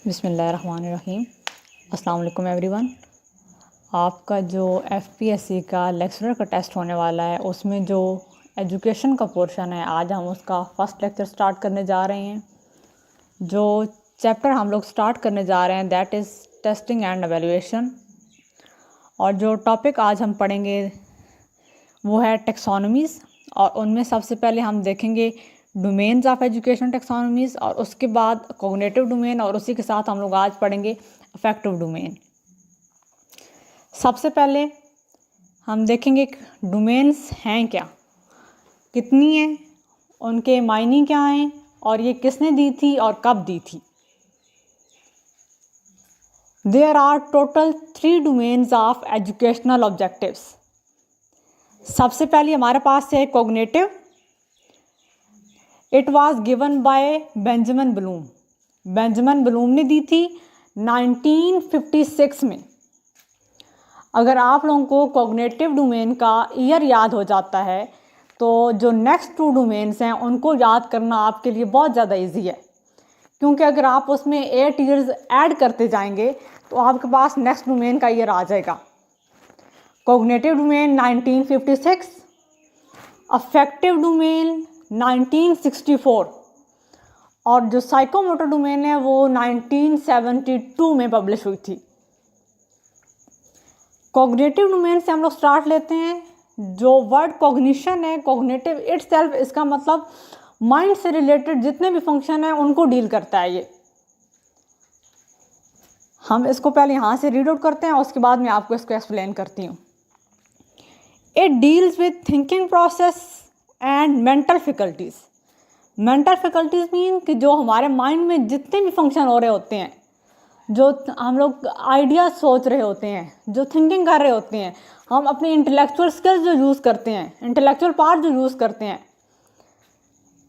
बिस्मिल्लाहिर्रहमानिर्रहीम। अस्सलाम वालेकुम एवरीवन। आपका जो एफपीएससी का लेक्चरर का टेस्ट होने वाला है उसमें जो एजुकेशन का पोर्शन है, आज हम उसका फर्स्ट लेक्चर स्टार्ट करने जा रहे हैं। जो चैप्टर हम लोग स्टार्ट करने जा रहे हैं that is testing and evaluation. और जो टॉपिक आज हम पढ़ेंगे वो है टेक्सोनोमीज़, और उनमें सबसे पहले हम देखेंगे डोमेन्स ऑफ एजुकेशन टेक्सोनोमीज़, और उसके बाद कॉग्निटिव डोमेन, और उसी के साथ हम लोग आज पढ़ेंगे अफेक्टिव डोमेन। सबसे पहले हम देखेंगे डोमेन्स हैं क्या, कितनी हैं, उनके मायने क्या हैं, और ये किसने दी थी और कब दी थी। There are total 3 domains of educational objectives. सबसे पहले हमारे पास है cognitive. It was given by Benjamin Bloom. Benjamin Bloom ने दी थी 1956 में। अगर आप लोगों को कॉग्निटिव डोमेन का ईयर याद हो जाता है तो जो नेक्स्ट 2 डोमेन्स हैं उनको याद करना आपके लिए बहुत ज़्यादा इजी है, क्योंकि अगर आप उसमें 8 ईयर्स ऐड करते जाएंगे तो आपके पास नेक्स्ट डोमेन का ईयर आ जाएगा। कॉग्निटिव डोमेन 1956, अफेक्टिव डोमेन 1964, और जो साइकोमोटर डोमेन है वो 1972 में पब्लिश हुई थी। कॉग्निटिव डोमेन से हम लोग स्टार्ट लेते हैं। जो वर्ड कॉग्निशन है, कॉग्निटिव इटसेल्फ, इसका मतलब माइंड से रिलेटेड जितने भी फंक्शन हैं उनको डील करता है ये। हम इसको पहले यहाँ से रीड आउट करते हैं और उसके बाद मैं आपको इसको एक्सप्लेन करती हूँ। It deals with thinking process and mental faculties. Mental faculties mean कि जो हमारे माइंड में जितने भी फंक्शन हो रहे होते हैं, जो हम लोग आइडियाज सोच रहे होते हैं, जो थिंकिंग कर रहे होते हैं, हम अपने इंटेलेक्चुअल स्किल्स जो यूज़ करते हैं, इंटेलेक्चुअल पार्ट जो यूज़ करते हैं,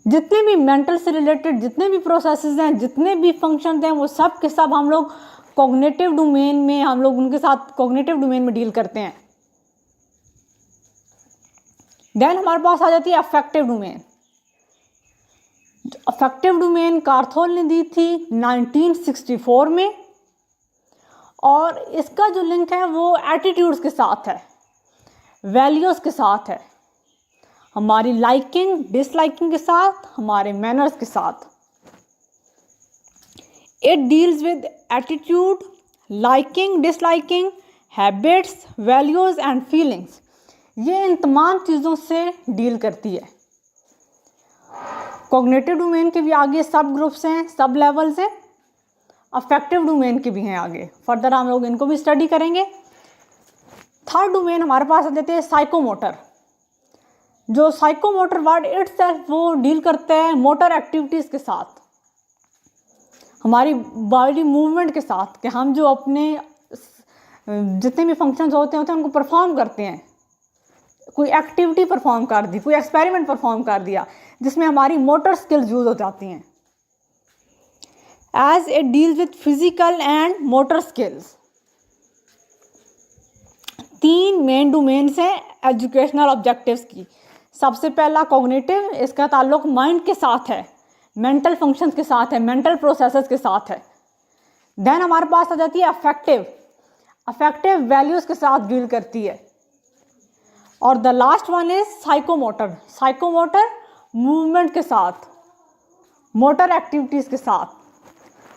जितने भी मेंटल से रिलेटेड जितने भी प्रोसेसेस हैं, जितने भी फंक्शन हैं, वो सब के सब हम लोग कॉग्निटिव डोमेन में, हम लोग उनके साथ कॉग्निटिव डोमेन में डील करते हैं। देन हमारे पास आ जाती है affective domain. Affective domain Krathwohl ने दी थी 1964 में, और इसका जो लिंक है वो एटीट्यूड्स के साथ है, वैल्यूज़ के साथ है, हमारी लाइकिंग डिसलाइकिंग के साथ, हमारे मैनर्स के साथ। It deals with attitude, liking disliking, habits, values and feelings. ये इन तमाम चीज़ों से डील करती है। कॉग्निटिव डोमेन के भी आगे सब ग्रुप्स हैं, सब लेवल्स हैं। अफेक्टिव डोमेन के भी हैं आगे, फर्दर हम लोग इनको भी स्टडी करेंगे। थर्ड डोमेन हमारे पास आ जाते हैं साइकोमोटर। जो साइकोमोटर वर्ड इटसेल्फ वो डील करते हैं मोटर एक्टिविटीज़ के साथ, हमारी बॉडी मूवमेंट के साथ, कि हम जो अपने जितने भी फंक्शंस होते हैं उनको परफॉर्म करते हैं। कोई एक्टिविटी परफॉर्म कर दी, कोई एक्सपेरिमेंट परफॉर्म कर दिया जिसमें हमारी मोटर स्किल्स यूज हो जाती हैं। As it deals with physical and motor skills. 3 main domains हैं एजुकेशनल ऑब्जेक्टिव्स की। सबसे पहला कॉग्निटिव, इसका ताल्लुक माइंड के साथ है, मेंटल फंक्शंस के साथ है, मेंटल प्रोसेसेस के साथ है। देन हमारे पास आ जाती है अफेक्टिव। अफेक्टिव वैल्यूज़ के साथ डील करती है। और the last one is psychomotor. Psychomotor movement के साथ, मोटर एक्टिविटीज़ के साथ,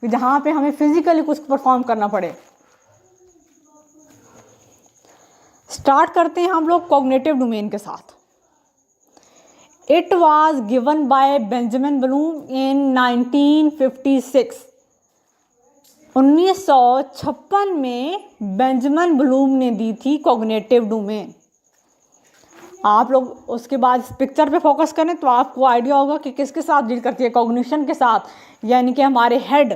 जहाँ पे हमें फिजिकली कुछ परफॉर्म करना पड़े। स्टार्ट करते हैं हम लोग कॉग्निटिव डोमेन के साथ। It was given by Benjamin Bloom in 1956। 1956 में बेंजामिन ब्लूम ने दी थी कॉग्निटिव डोमेन। आप लोग उसके बाद इस पिक्चर पे फोकस करें तो आपको आइडिया होगा कि किसके साथ डील करती है। कॉग्निशन के साथ, यानी कि हमारे head,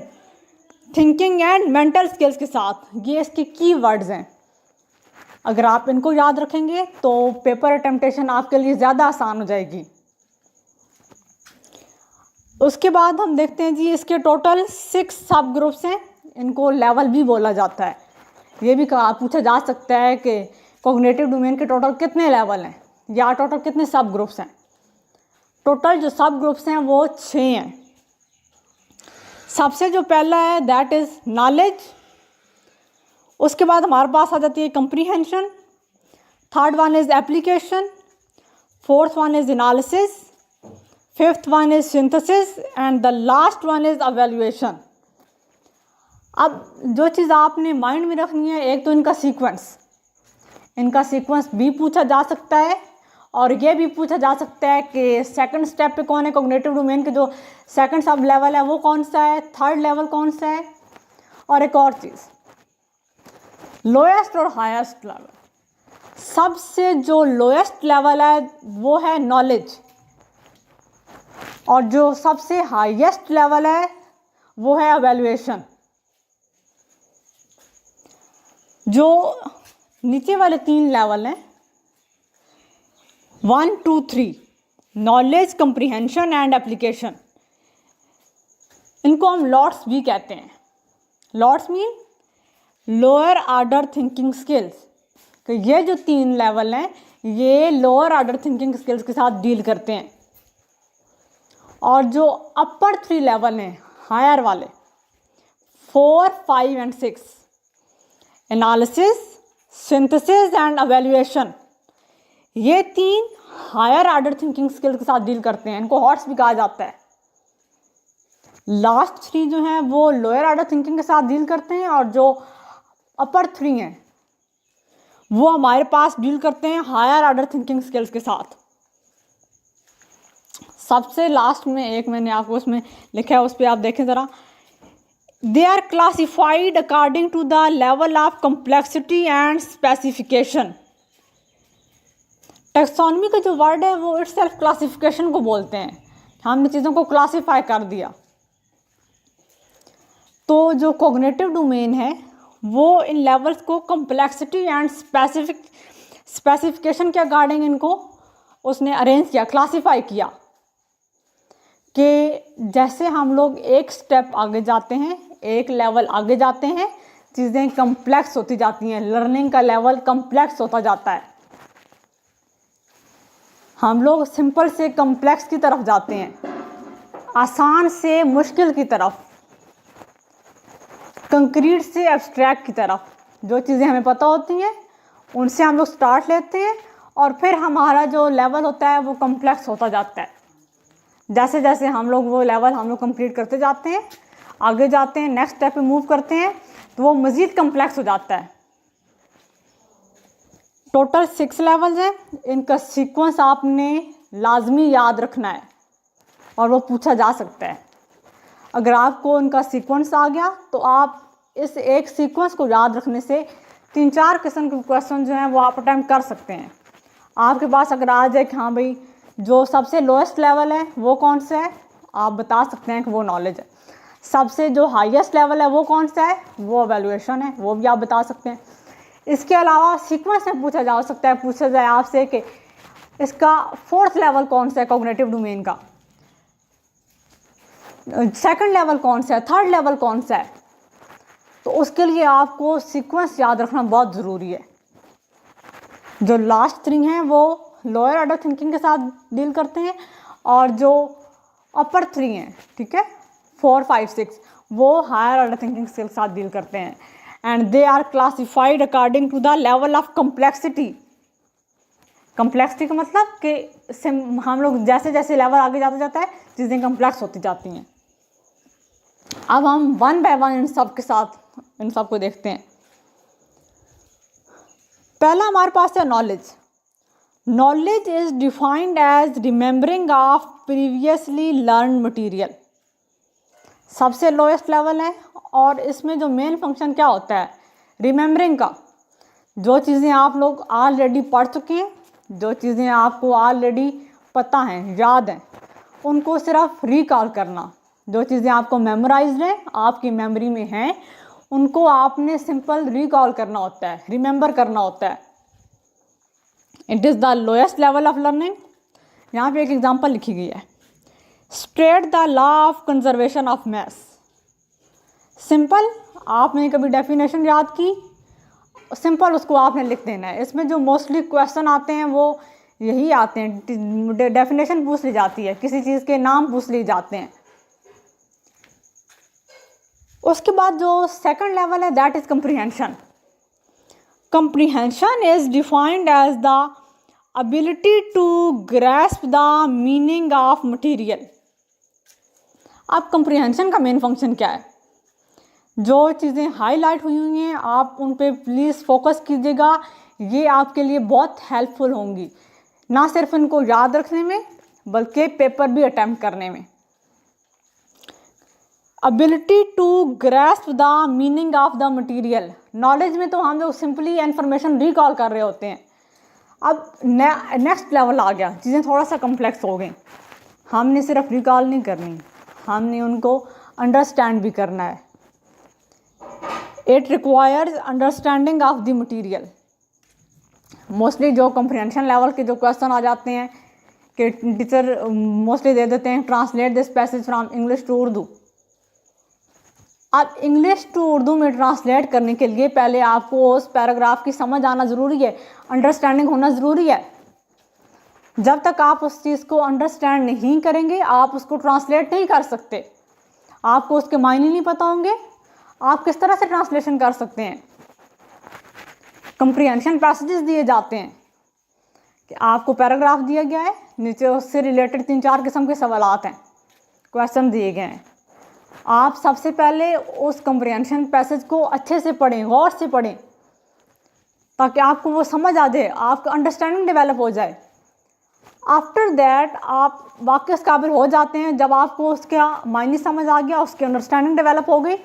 thinking and mental skills के साथ। ये इसके की वर्ड्स हैं। अगर आप इनको याद रखेंगे तो पेपर अटेम्प्टेशन आपके लिए ज़्यादा आसान हो जाएगी। उसके बाद हम देखते हैं जी, इसके टोटल 6 सब ग्रुप्स हैं। इनको लेवल भी बोला जाता है। ये भी पूछा जा सकता है कि कॉग्निटिव डोमेन के टोटल कितने लेवल हैं या टोटल कितने सब ग्रुप्स हैं। टोटल जो सब ग्रुप्स हैं वो 6 हैं। सबसे जो पहला है दैट इज़ नॉलेज, उसके बाद हमारे पास आ जाती है comprehension, third one is application, fourth one is analysis, fifth one is synthesis and the last one is evaluation. अब जो चीज़ आपने माइंड में रखनी है, एक तो इनका सीक्वेंस भी पूछा जा सकता है और ये भी पूछा जा सकता है कि सेकंड स्टेप पे कौन है, कॉग्निटिव डोमेन के जो सेकंड सब लेवल है वो कौन सा है, थर्ड लेवल कौन सा है, और एक और चीज़ लोएस्ट और हाईएस्ट लेवल। सबसे जो लोएस्ट लेवल है वो है नॉलेज और जो सबसे हाईएस्ट लेवल है वो है एवेल्युएशन। जो नीचे वाले 3 लेवल हैं 1 2 3 नॉलेज, कंप्रीहेंशन एंड एप्लीकेशन, इनको हम लॉट्स भी कहते हैं। Lots mean lower order thinking skills. तो ये जो 3 लेवल हैं ये लोअर ऑर्डर थिंकिंग स्किल्स के साथ डील करते हैं। और जो अपर 3 लेवल हैं हायर वाले 4 5 and 6 analysis, synthesis and evaluation, ये 3 हायर ऑर्डर थिंकिंग स्किल्स के साथ डील करते हैं। इनको हॉट्स भी कहा जाता है। लास्ट 3 जो हैं वो लोअर ऑर्डर थिंकिंग के साथ डील करते हैं और जो अपर 3 हैं वो हमारे पास डील करते हैं हायर ऑर्डर थिंकिंग स्किल्स के साथ। सबसे लास्ट में एक मैंने आपको उसमें लिखा है, उस पर आप देखें ज़रा। They are classified according to the level of complexity and specification. Taxonomy का जो वर्ड है वो इटसेल्फ क्लासिफिकेशन को बोलते हैं। हमने चीज़ों को क्लासिफाई कर दिया। तो जो कॉग्निटिव डोमेन है वो इन लेवल्स को कम्प्लेक्सिटी एंड स्पेसिफिकेशन के अकॉर्डिंग इनको उसने अरेंज किया, क्लासिफाई किया कि जैसे हम लोग एक स्टेप आगे जाते हैं, एक लेवल आगे जाते हैं, चीज़ें कम्प्लेक्स होती जाती हैं, लर्निंग का लेवल कम्प्लेक्स होता जाता है। हम लोग सिंपल से कम्प्लेक्स की तरफ जाते हैं, आसान से मुश्किल की तरफ, कंक्रीट से एब्स्ट्रैक्ट की तरफ। जो चीज़ें हमें पता होती हैं उनसे हम लोग स्टार्ट लेते हैं और फिर हमारा जो लेवल होता है वो कम्प्लेक्स होता जाता है। जैसे जैसे हम लोग वो लेवल हम लोग कंप्लीट करते जाते हैं, आगे जाते हैं, नेक्स्ट स्टेप पे मूव करते हैं, तो वो मज़ीद कम्प्लेक्स हो जाता है। टोटल 6 लेवल्स हैं। इनका सीक्वेंस आपने लाजमी याद रखना है और वो पूछा जा सकता है। अगर आपको उनका सीक्वेंस आ गया तो आप इस एक सीक्वेंस को याद रखने से 3-4 किस्म के क्वेश्चन जो हैं वो आप अटेम्प्ट कर सकते हैं। आपके पास अगर आ जाए कि हाँ भाई जो सबसे लोएस्ट लेवल है वो कौन सा है, आप बता सकते हैं कि वो नॉलेज है। सबसे जो हाईएस्ट लेवल है वो कौन सा है, वो एवेल्युएशन है, वो भी आप बता सकते हैं। इसके अलावा सीक्वेंस में पूछा जा सकता है, पूछा जाए आपसे कि इसका 4th लेवल कौन सा है कॉग्निटिव डोमेन का, 2nd लेवल कौन सा है, 3rd लेवल कौन सा है। तो उसके लिए आपको सीक्वेंस याद रखना बहुत ज़रूरी है। जो लास्ट 3 हैं वो लोअर ऑर्डर थिंकिंग के साथ डील करते हैं और जो अपर 3 हैं, ठीक है, 4 5 6, वो हायर ऑर्डर थिंकिंग के साथ डील करते हैं। And they are classified according to the level of complexity. Complexity का मतलब कि हम लोग जैसे जैसे लेवल आगे जाता जाता है चीज़ें कम्प्लेक्स होती जाती हैं। अब हम 1 बाय 1 इन सब के साथ इन सब को देखते हैं। पहला हमारे पास है knowledge. Knowledge is defined as remembering of previously learn material. सबसे लोएस्ट लेवल है और इसमें जो मेन फंक्शन क्या होता है, रिमेंबरिंग का। जो चीज़ें आप लोग ऑलरेडी पढ़ चुके हैं, जो चीज़ें आपको ऑलरेडी पता हैं, याद हैं, उनको सिर्फ रिकॉल करना। जो चीज़ें आपको मेमोराइज्ड हैं, आपकी मेमोरी में हैं, उनको आपने सिंपल रिकॉल करना होता है, रिमेंबर करना होता है। It is the lowest level of learning. यहाँ पे एक एग्जांपल लिखी गई है, state the law of conservation of mass. Simple, आपने कभी डेफिनेशन याद की, सिंपल उसको आपने लिख देना है। इसमें जो मोस्टली क्वेश्चन आते हैं वो यही आते हैं, डेफिनेशन पूछ ली जाती है, किसी चीज़ के नाम पूछ लिए जाते हैं। उसके बाद जो सेकंड लेवल है that is comprehension. Comprehension is defined as the ability to grasp the meaning of material. अब कंप्रीहेंशन का मेन फंक्शन क्या है? जो चीज़ें हाईलाइट हुई हैं आप उन पे प्लीज़ फोकस कीजिएगा, ये आपके लिए बहुत हेल्पफुल होंगी, ना सिर्फ इनको याद रखने में बल्कि पेपर भी अटैम्प्ट करने में. Ability to grasp the meaning of the material. Knowledge में तो हम लोग सिंपली इन्फॉर्मेशन रिकॉल कर रहे होते हैं. अब नेक्स्ट लेवल आ गया, चीज़ें थोड़ा सा कम्प्लेक्स हो गई. हमने सिर्फ रिकॉल नहीं करनी, हमने उनको अंडरस्टैंड भी करना है. It requires understanding of the material. Mostly जो कंप्रीहेंशन लेवल के जो क्वेश्चन आ जाते हैं कि टीचर मोस्टली दे देते हैं translate this passage from English to Urdu. अब इंग्लिश टू उर्दू में ट्रांसलेट करने के लिए पहले आपको उस पैराग्राफ की समझ आना ज़रूरी है, अंडरस्टैंडिंग होना ज़रूरी है. जब तक आप उस चीज़ को अंडरस्टैंड नहीं करेंगे आप उसको ट्रांसलेट नहीं कर सकते. आपको उसके मायने नहीं पता होंगे, आप किस तरह से ट्रांसलेशन कर सकते हैं. कंप्रीहेंशन पैसेजेस दिए जाते हैं कि आपको पैराग्राफ दिया गया है, नीचे उससे रिलेटेड 3-4 किस्म के सवालात हैं, क्वेश्चन दिए गए हैं. आप सबसे पहले उस कंप्रीहेंशन पैसेज को अच्छे से पढ़ें, गौर से पढ़ें, ताकि आपको वो समझ आ जाए, आपका अंडरस्टैंडिंग डेवलप हो जाए. आफ्टर दैट आप वाकई उस काबिल हो जाते हैं. जब आपको उसका मायने समझ आ गया, उसकी अंडरस्टैंडिंग डेवलप हो गई,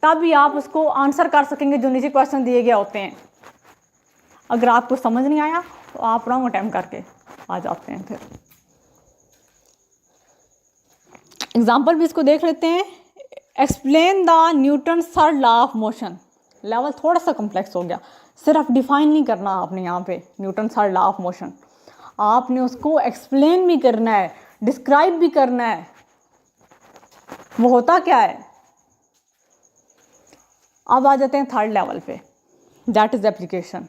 तभी आप उसको आंसर कर सकेंगे जो नीचे क्वेश्चन दिए गए होते हैं. अगर आपको समझ नहीं आया तो आप रॉन्ग अटैम्प्ट करके आ जाते हैं. फिर एग्जाम्पल भी इसको देख लेते हैं. Explain the Newton third law of motion. Level थोड़ा सा कम्प्लेक्स हो गया, सिर्फ डिफाइन नहीं करना आपने यहाँ पे Newton third law of motion, आपने उसको एक्सप्लेन भी करना है, डिस्क्राइब भी करना है वो होता क्या है. अब आ जाते हैं थर्ड लेवल पे, that is application.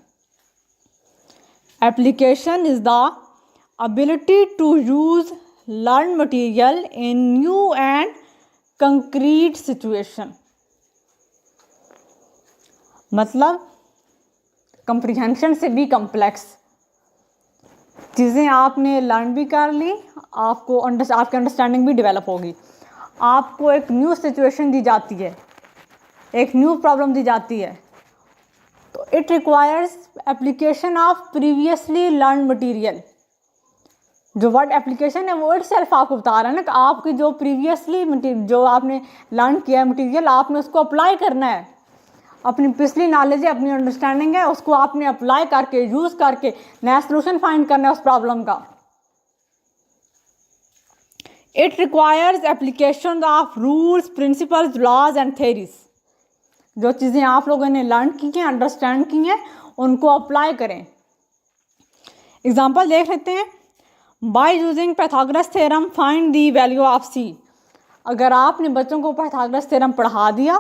Application is the ability to use learned material in new and concrete situation. मतलब कंप्रीहेंशन से भी कम्प्लेक्स चीज़ें आपने लर्न भी कर ली, आपको आपकी अंडरस्टैंडिंग भी डेवलप होगी. आपको एक न्यू सिचुएशन दी जाती है, एक न्यू प्रॉब्लम दी जाती है, तो it requires application of previously learn material. जो वर्ड एप्लीकेशन है वो इट सेल्फ आपको बता रहा है ना कि आपकी जो प्रीवियसली जो आपने लर्न किया है मटेरियल, आपने उसको अप्लाई करना है. अपनी पिछली नॉलेज है, अपनी अंडरस्टैंडिंग है, उसको आपने अप्लाई करके यूज़ करके नया सोल्यूशन फाइंड करना है उस प्रॉब्लम का. It requires application of rules, principles, laws and theories. जो चीज़ें आप लोगों ने लर्न की हैं, अंडरस्टैंड की हैं, उनको अप्लाई करें. एग्जाम्पल देख लेते हैं. By using Pythagoras theorem find the value of C. अगर आपने बच्चों को पाइथागोरस थ्योरम पढ़ा दिया,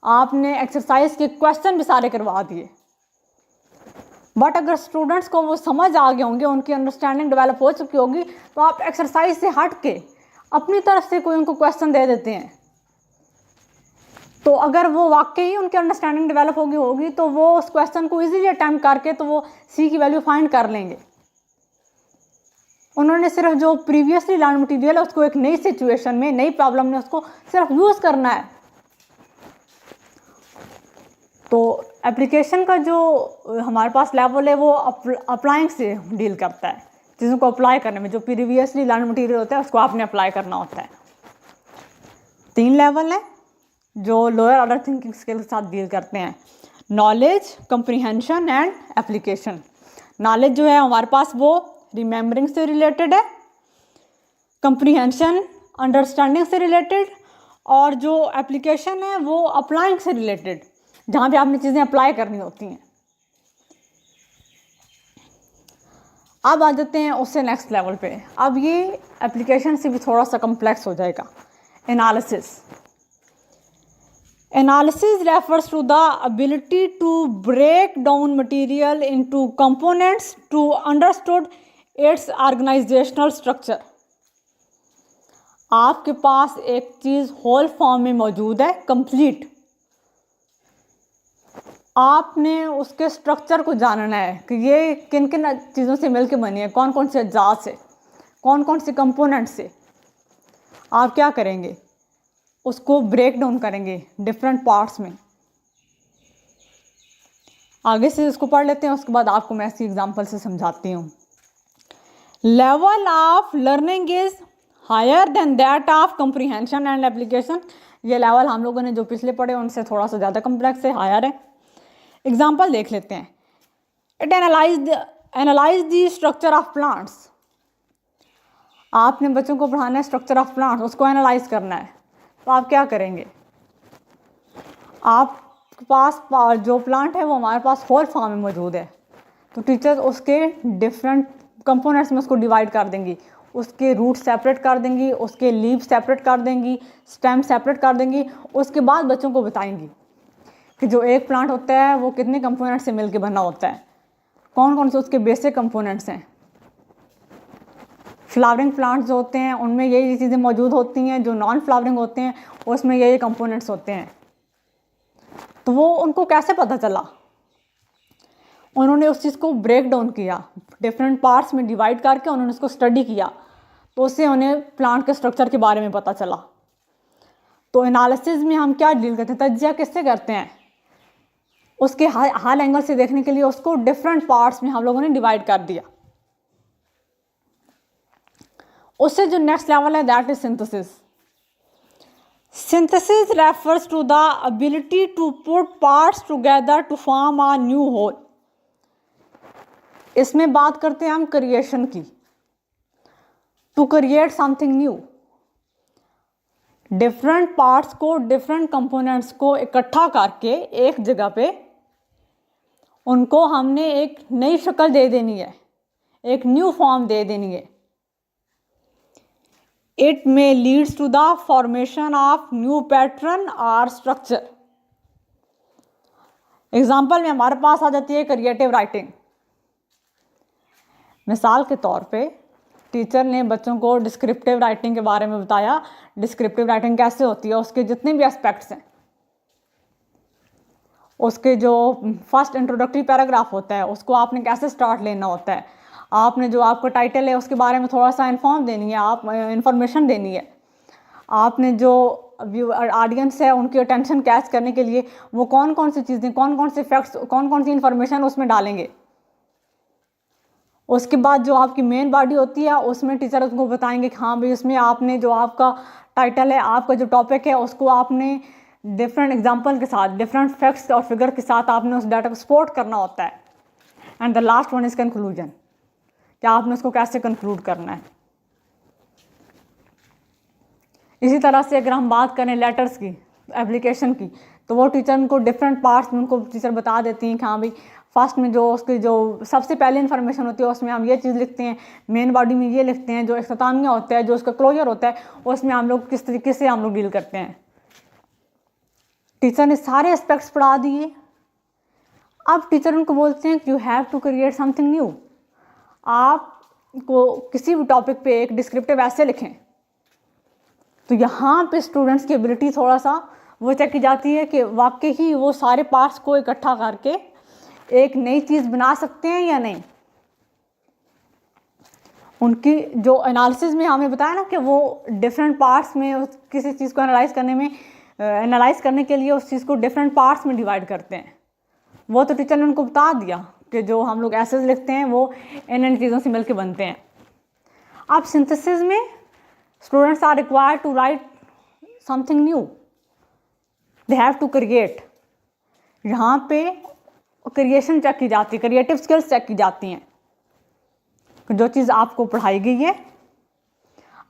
आपने एक्सरसाइज के क्वेश्चन भी सारे करवा दिए, बट अगर स्टूडेंट्स को वो समझ आ गए होंगे, उनकी अंडरस्टैंडिंग डेवलप हो चुकी होगी, तो आप एक्सरसाइज से हट के अपनी तरफ से कोई उनको क्वेश्चन दे देते हैं, तो अगर वो वाकई उनकी अंडरस्टैंडिंग डेवलप होगी तो वो उस क्वेश्चन को इजीली अटैम्प्ट करके तो वो सी की वैल्यू फाइंड कर लेंगे. उन्होंने सिर्फ जो प्रीवियसली लर्न मटेरियल है उसको एक नई सिचुएशन में, नई प्रॉब्लम में उसको सिर्फ यूज़ करना है. तो एप्लीकेशन का जो हमारे पास लेवल है वो अप्लाइंग से डील करता है, चीज़ों को अप्लाई करने में. जो प्रीवियसली लर्न मटेरियल होता है उसको आपने अप्लाई करना होता है. 3 लेवल है जो लोअर ऑर्डर थिंकिंग स्किल के साथ डील करते हैं. Knowledge, comprehension and application. Knowledge जो है हमारे पास वो रिमेम्बरिंग से रिलेटेड है, कंप्रीहेंशन अंडरस्टैंडिंग से रिलेटेड, और जो एप्लीकेशन है वो अप्लाइंग से रिलेटेड, जहाँ पे आपने चीज़ें अप्लाई करनी होती हैं. अब आ जाते हैं उससे नेक्स्ट लेवल पे. अब ये एप्लीकेशन से भी थोड़ा सा कम्प्लेक्स हो जाएगा. Analysis. Analysis refers to the ability to break down material into components to understand its organizational structure. आपके पास एक चीज़ होल फॉर्म में मौजूद है, कंप्लीट, आपने उसके स्ट्रक्चर को जानना है कि ये किन किन चीज़ों से मिलकर बनी है, कौन कौन से अज्जा से, कौन कौन से कंपोनेंट से। आप क्या करेंगे, उसको ब्रेक डाउन करेंगे डिफरेंट पार्ट्स में। आगे से इसको पढ़ लेते हैं, उसके बाद आपको मैं ऐसी एग्जांपल से समझाती हूँ। Level of learning is higher than that of comprehension and application. ये लेवल हम लोगों ने जो पिछले पढ़े उनसे थोड़ा सा ज़्यादा कम्प्लेक्स है, हायर है। एग्जाम्पल देख लेते हैं। It analyse the structure of plants. आपने बच्चों को पढ़ाना है स्ट्रक्चर ऑफ प्लांट्स, उसको एनालाइज करना है, तो आप क्या करेंगे, आपके पास जो प्लांट है वो हमारे पास होल फॉर्म में मौजूद है, तो टीचर उसके डिफरेंट कंपोनेंट्स में उसको डिवाइड कर देंगी, उसके रूट सेपरेट कर देंगी, उसके लीव सेपरेट कर देंगी, स्टेम सेपरेट कर देंगी। उसके बाद बच्चों को बताएंगी कि जो एक प्लांट होता है वो कितने कंपोनेंट से मिलके बना होता है, कौन कौन से उसके बेसिक कंपोनेंट्स हैं। फ्लावरिंग प्लांट्स जो होते हैं उनमें यही चीज़ें मौजूद होती हैं, जो नॉन फ्लावरिंग होते हैं उसमें यही कंपोनेंट्स होते हैं। तो वो उनको कैसे पता चला, उन्होंने उस चीज़ को ब्रेक डाउन किया, डिफरेंट पार्ट्स में डिवाइड करके उन्होंने उसको स्टडी किया, तो उससे उन्हें प्लांट के स्ट्रक्चर के बारे में पता चला। तो एनालिसिस में हम क्या डील करते हैं, तज्जिया किससे करते हैं, उसके हर एंगल से देखने के लिए उसको डिफरेंट पार्ट्स में हम लोगों ने डिवाइड कर दिया। उससे जो नेक्स्ट लेवल है that is synthesis. Synthesis refers to the ability to put parts together to form a new whole. इसमें बात करते हैं हम क्रिएशन की, to create something new. Different parts को, डिफरेंट कंपोनेंट्स को इकट्ठा करके एक जगह पे उनको हमने एक नई शक्ल दे देनी है, एक न्यू फॉर्म दे देनी है। It may leads to the formation of new pattern और स्ट्रक्चर। एग्जाम्पल में हमारे पास आ जाती है क्रिएटिव राइटिंग। मिसाल के तौर पे टीचर ने बच्चों को डिस्क्रिप्टिव राइटिंग के बारे में बताया, डिस्क्रिप्टिव राइटिंग कैसे होती है, उसके जितने भी एस्पेक्ट्स हैं, उसके जो फर्स्ट इंट्रोडक्टरी पैराग्राफ होता है उसको आपने कैसे स्टार्ट लेना होता है, आपने जो आपका टाइटल है उसके बारे में थोड़ा सा इन्फॉर्म देनी है, आप इंफॉर्मेशन देनी है, आपने जो ऑडियंस है उनकी अटेंशन कैच करने के लिए वो कौन कौन सी चीज़ें, कौन कौन से फैक्ट्स, कौन कौन सी इंफॉर्मेशन उसमें डालेंगे। उसके बाद जो आपकी मेन बॉडी होती है उसमें टीचर उसको बताएंगे कि हाँ भाई इसमें आपने जो आपका टाइटल है, आपका जो टॉपिक है उसको आपने डिफरेंट एग्जांपल के साथ, डिफरेंट फैक्ट्स और फिगर के साथ आपने उस डाटा को सपोर्ट करना होता है। And the last one is conclusion, कि आपने उसको कैसे कंक्लूड करना है। इसी तरह से अगर हम बात करें लेटर्स की, एप्लीकेशन की, तो वो टीचर उनको डिफरेंट पार्ट्स में उनको टीचर बता देती हैं कि हाँ भाई फर्स्ट में जो उसकी जो सबसे पहले इन्फॉर्मेशन होती है उसमें हम ये चीज़ लिखते हैं, मेन बॉडी में ये लिखते हैं, जो इख्तितामिया होता है, जो उसका क्लोजर होता है, उसमें हम लोग किस तरीके से हम लोग डील करते हैं। टीचर ने सारे एस्पेक्ट्स पढ़ा दिए। अब टीचर उनको बोलते हैं कि you have to create something new. आपको किसी भी टॉपिक पे एक डिस्क्रिप्टिव ऐसे लिखें, तो यहाँ पे स्टूडेंट्स की एबिलिटी थोड़ा सा वो चेक की जाती है कि वाकई ही वो सारे पार्ट्स को इकट्ठा करके एक नई चीज़ बना सकते हैं या नहीं। उनकी जो एनालिसिस में हमें बताया ना कि वो डिफरेंट पार्ट्स में किसी चीज़ को एनालाइज करने के लिए उस चीज़ को डिफरेंट पार्ट्स में डिवाइड करते हैं। वो तो टीचर ने उनको बता दिया कि जो हम लोग एसेज लिखते हैं वो इन चीज़ों से मिलकर बनते हैं। अब सिंथेसिस में students are required to write something new, they have to create. यहाँ पे क्रिएशन चेक की जाती है, क्रिएटिव स्किल्स चेक की जाती हैं। जो चीज़ आपको पढ़ाई गई है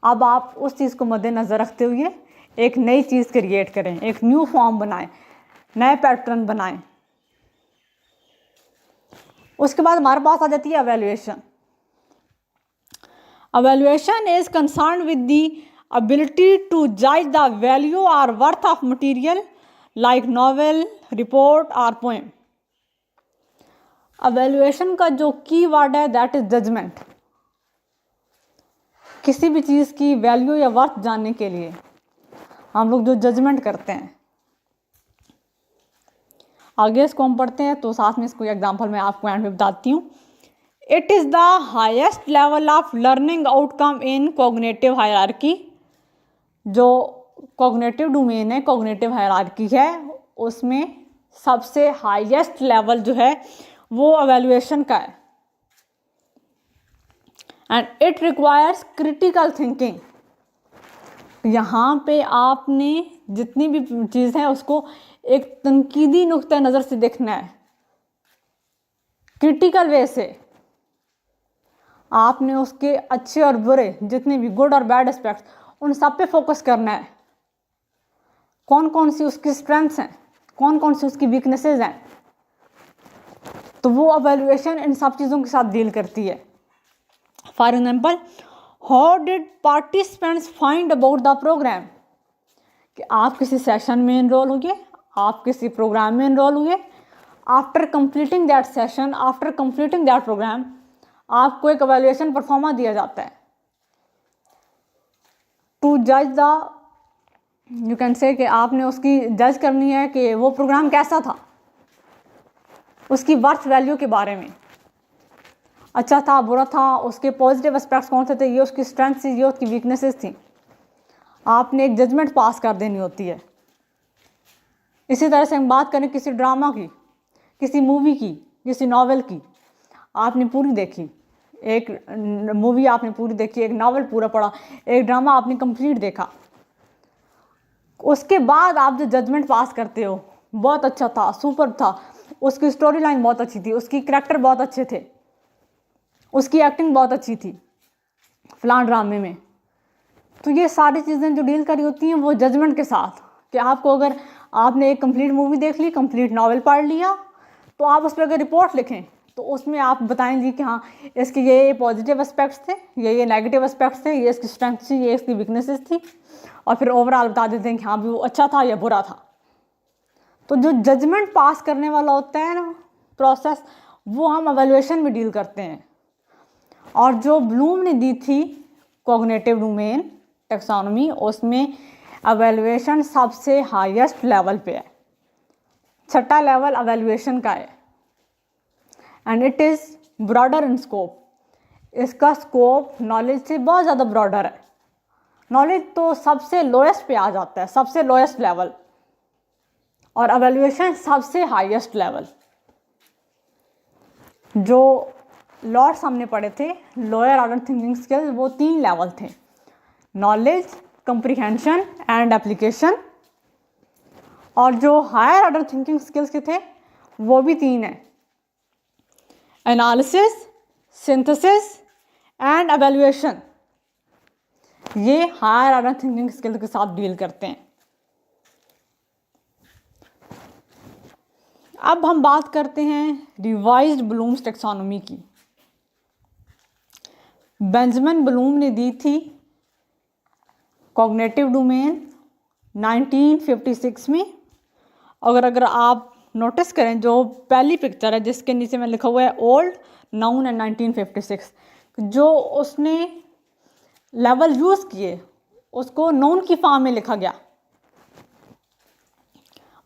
अब आप उस चीज़ को मद्देनज़र रखते हुए एक नई चीज़ क्रिएट करें, एक न्यू फॉर्म बनाएं, नए पैटर्न बनाएं। उसके बाद हमारे पास आ जाती है evaluation. Evaluation is concern with the ability to जज द वैल्यू और worth of material like novel, report और पोएम। एवेल्युएशन का जो की वर्ड है दैट इज जजमेंट, किसी भी चीज़ की वैल्यू या वर्थ जानने के लिए हम लोग जो जजमेंट करते हैं। आगे इसको हम पढ़ते हैं, तो साथ में इसको एग्जांपल मैं आपको एंड में बताती हूँ। It is the highest level of learning outcome in cognitive hierarchy. जो कॉग्निटिव डोमेन है, कॉग्निटिव हायरार्की है, उसमें सबसे हाईएस्ट लेवल जो है वो एवेल्युएशन का है। And it requires critical thinking. यहाँ पे आपने जितनी भी चीज़ है उसको एक तनकीदी नुक्ते नज़र से देखना है, क्रिटिकल वे से। आपने उसके अच्छे और बुरे, जितने भी गुड और बैड एस्पेक्ट्स, उन सब पे फोकस करना है। कौन कौन सी उसकी स्ट्रेंथ्स हैं, कौन कौन सी उसकी वीकनेसेस हैं, तो वो एवेल्युएशन इन सब चीज़ों के साथ डील करती है। For example, how did participants find about the programme, कि आप किसी सेशन में इनरोल हुए, आप किसी प्रोग्राम में इनरोल हुए, after completing that session, after completing that programme, आपको एक एवेल्युएशन परफॉर्मा दिया जाता है टू जज द, यू कैन से कि आपने उसकी जज करनी है कि वो प्रोग्राम कैसा था, उसकी वर्थ वैल्यू के बारे में, अच्छा था, बुरा था, उसके पॉजिटिव एस्पेक्ट्स कौन से थे, ये उसकी स्ट्रेंथ थी, ये उसकी वीकनेसेस थी। आपने एक जजमेंट पास कर देनी होती है। इसी तरह से हम बात करें किसी ड्रामा की, किसी मूवी की, किसी नॉवेल की, आपने पूरी देखी, एक मूवी आपने पूरी देखी, एक नॉवेल पूरा पढ़ा, एक ड्रामा आपने कंप्लीट देखा, उसके बाद आप जो जजमेंट पास करते हो, बहुत अच्छा था, सुपर था, उसकी स्टोरी लाइन बहुत अच्छी थी, उसकी करैक्टर बहुत अच्छे थे, उसकी एक्टिंग बहुत अच्छी थी फलां ड्रामे में, तो ये सारी चीज़ें जो डील करी होती हैं वो जजमेंट के साथ। कि आपको अगर आपने एक कंप्लीट मूवी देख ली, कंप्लीट नॉवेल पढ़ लिया, तो आप उस पर अगर रिपोर्ट लिखें तो उसमें आप बताएंगे कि हाँ इसके ये पॉजिटिव एस्पेक्ट्स थे, ये नेगेटिव एस्पेक्ट्स थे, ये इसकी स्ट्रेंथ थी, ये इसकी वीकनेसेस थी, और फिर ओवरऑल बता देते हैं कि हाँ भी वो अच्छा था या बुरा था। तो जो जजमेंट पास करने वाला होता है ना प्रोसेस, वो हम एवेल्युएशन में डील करते हैं। और जो ब्लूम ने दी थी कॉग्निटिव डोमेन टेक्सोनोमी, उसमें एवेल्युएशन सबसे हाईएस्ट लेवल पे है, छठा लेवल एवेल्युएशन का है। And it is broader in scope, इसका स्कोप नॉलेज से बहुत ज़्यादा ब्रॉडर है। नॉलेज तो सबसे लोएस्ट पे आ जाता है, सबसे लोएस्ट लेवल, और एवेल्युएशन सबसे हाईएस्ट लेवल। जो लॉर्ड्स हमने पढ़े थे, लोअर ऑर्डर थिंकिंग स्किल्स, वो 3 लेवल थे, नॉलेज, कंप्रीहेंशन एंड एप्लीकेशन। और जो हायर ऑर्डर थिंकिंग स्किल्स के थे वो भी 3 हैं, एनालिसिस, सिंथेसिस एंड एवेल्युएशन। ये हायर ऑर्डर थिंकिंग स्किल्स के साथ डील करते हैं। अब हम बात करते हैं रिवाइज्ड ब्लूम्स टेक्सोनोमी की। बेंजामिन ब्लूम ने दी थी कॉग्निटिव डोमेन 1956 में। अगर आप नोटिस करें, जो पहली पिक्चर है जिसके नीचे में लिखा हुआ है ओल्ड, नाउन एंड 1956, जो उसने लेवल यूज़ किए उसको नाउन की फॉर्म में लिखा गया।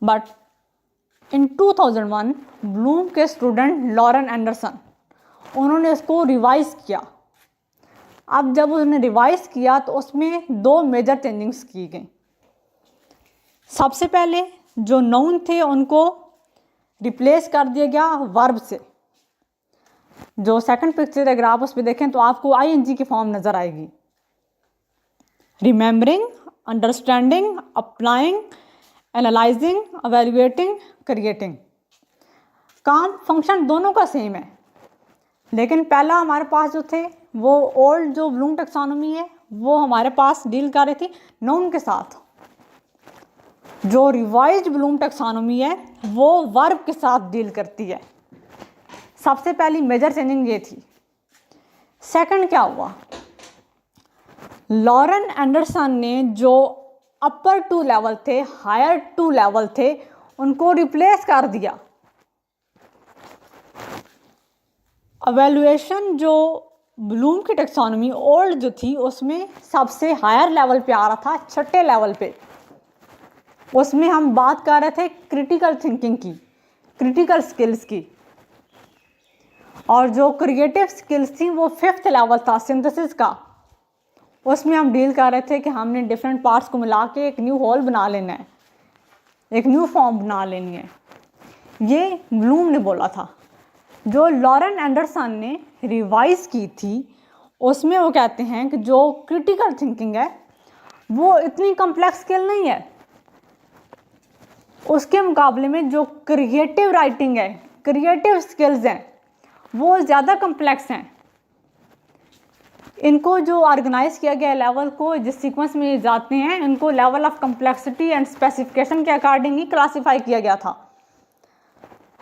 बट इन 2001 ब्लूम के स्टूडेंट लॉरेन एंडरसन, उन्होंने इसको रिवाइज किया। अब जब उन्होंने रिवाइज किया तो उसमें 2 मेजर चेंजिंग्स की गई। सबसे पहले जो नाउन थे उनको रिप्लेस कर दिया गया वर्ब से। जो सेकंड पिक्चर अगर आप उस पर देखें तो आपको आईएनजी की फॉर्म नज़र आएगी। Remembering, understanding, applying, analysing, evaluating, creating. काम फंक्शन दोनों का सेम है, लेकिन पहला हमारे पास जो थे वो ओल्ड जो ब्लूम टेक्सोनोमी है वो हमारे पास डील कर रही थी नाउन के साथ। जो रिवाइज्ड ब्लूम टेक्सोनोमी है वो वर्ब के साथ डील करती है। सबसे पहली मेजर चेंजिंग ये थी। सेकंड क्या हुआ, लॉरेन एंडरसन ने जो अपर 2 लेवल थे, हायर 2 लेवल थे, उनको रिप्लेस कर दिया। एवेल्युएशन जो ब्लूम की टेक्सोनॉमी ओल्ड जो थी उसमें सबसे हायर लेवल पे आ रहा था, छठे लेवल पे। उसमें हम बात कर रहे थे क्रिटिकल थिंकिंग की, क्रिटिकल स्किल्स की, और जो क्रिएटिव स्किल्स थी वो फिफ्थ लेवल था सिंथेसिस का। उसमें हम डील कर रहे थे कि हमने डिफरेंट पार्ट्स को मिला के एक न्यू होल बना लेना है, एक न्यू फॉर्म बना लेनी है। ये ब्लूम ने बोला था। जो लॉरेन एंडरसन ने रिवाइज की थी उसमें वो कहते हैं कि जो क्रिटिकल थिंकिंग है वो इतनी कॉम्प्लेक्स स्किल नहीं है, उसके मुकाबले में जो क्रिएटिव राइटिंग है, क्रिएटिव स्किल्स हैं, वो ज़्यादा कॉम्प्लेक्स हैं। इनको जो ऑर्गेनाइज किया गया लेवल को, जिस सीक्वेंस में जाते हैं, इनको level of complexity and specification के अकॉर्डिंग ही क्लासीफाई किया गया था।